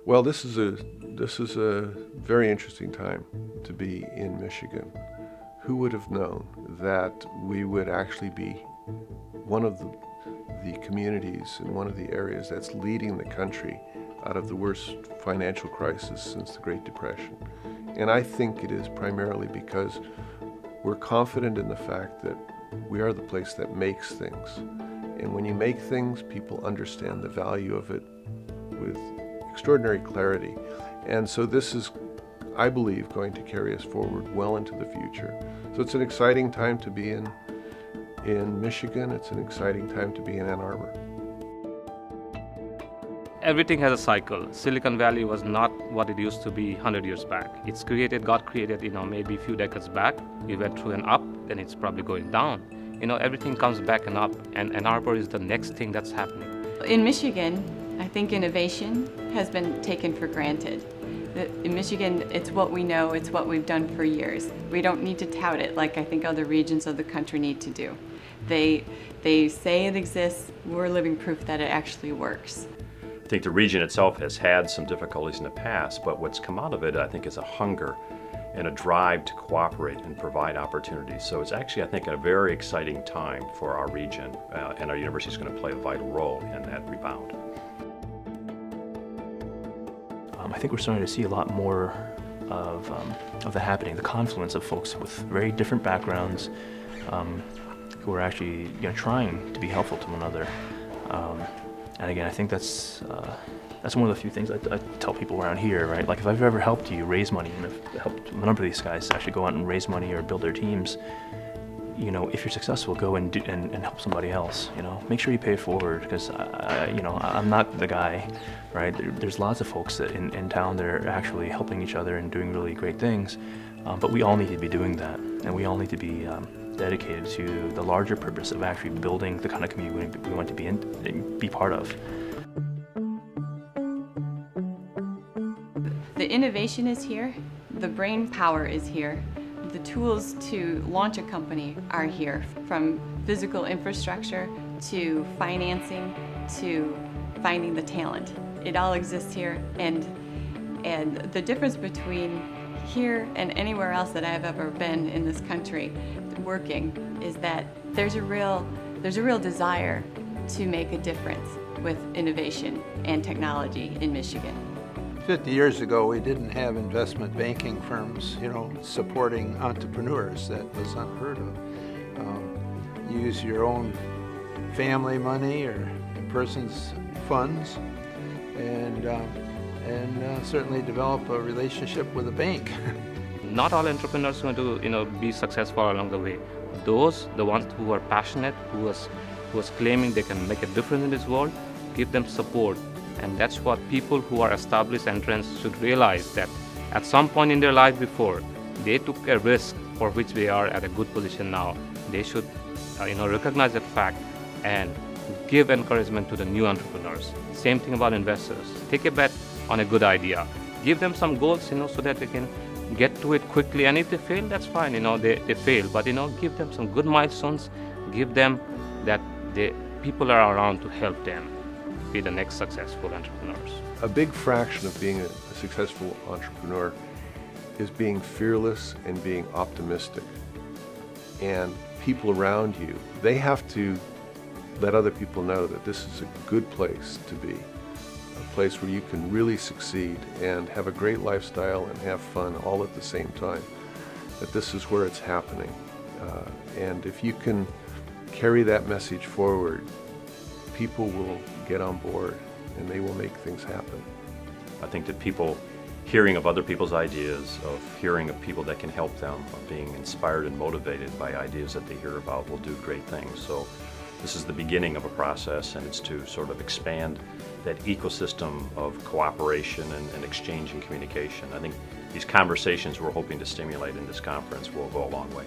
Well, this is a very interesting time to be in Michigan. Who would have known that we would actually be one of the communities in one of the areas that's leading the country out of the worst financial crisis since the Great Depression? And I think it is primarily because we're confident in the fact that we are the place that makes things. And when you make things, people understand the value of it with extraordinary clarity. And so this is, I believe, going to carry us forward well into the future. So it's an exciting time to be in Michigan. It's an exciting time to be in Ann Arbor. Everything has a cycle. Silicon Valley was not what it used to be 100 years back. Got created, maybe a few decades back. We went through an up, then it's probably going down. Everything comes back and up, and Ann Arbor is the next thing that's happening. In Michigan, I think innovation has been taken for granted. In Michigan, it's what we know, it's what we've done for years. We don't need to tout it like I think other regions of the country need to do. They say it exists, we're living proof that it actually works. I think the region itself has had some difficulties in the past, but what's come out of it, I think, is a hunger and a drive to cooperate and provide opportunities. So it's actually, I think, a very exciting time for our region, and our university is going to play a vital role in that rebound. I think we're starting to see a lot more of the happening, the confluence of folks with very different backgrounds who are actually trying to be helpful to one another. And again, I think that's one of the few things I tell people around here, right? Like if I've ever helped you raise money, and I've helped a number of these guys actually go out and raise money or build their teams, if you're successful, go and help somebody else. Make sure you pay it forward, because I'm not the guy, right? There's lots of folks that in town that are actually helping each other and doing really great things, but we all need to be doing that, and we all need to be dedicated to the larger purpose of actually building the kind of community we want to be part of. The innovation is here, the brain power is here, the tools to launch a company are here, from physical infrastructure to financing to finding the talent. It all exists here, and the difference between here and anywhere else that I've ever been in this country working is that there's a real desire to make a difference with innovation and technology in Michigan. 50 years ago, we didn't have investment banking firms, supporting entrepreneurs. That was unheard of. Use your own family money or a person's funds, and certainly develop a relationship with a bank. Not all entrepreneurs are going to be successful along the way. The ones who are passionate, who was claiming they can make a difference in this world, give them support. And that's what people who are established entrants should realize, that at some point in their life before, they took a risk for which they are at a good position now. They should recognize that fact and give encouragement to the new entrepreneurs. Same thing about investors. Take a bet on a good idea. Give them some goals, so that they can get to it quickly. And if they fail, that's fine. They fail. But give them some good milestones. Give them that people are around to help them be the next successful entrepreneurs. A big fraction of being a successful entrepreneur is being fearless and being optimistic. And people around you, they have to let other people know that this is a good place to be, a place where you can really succeed and have a great lifestyle and have fun all at the same time, that this is where it's happening. And if you can carry that message forward, people will get on board and they will make things happen. I think that people hearing of other people's ideas, of hearing of people that can help them, of being inspired and motivated by ideas that they hear about will do great things. So this is the beginning of a process, and it's to sort of expand that ecosystem of cooperation and exchange and communication. I think these conversations we're hoping to stimulate in this conference will go a long way.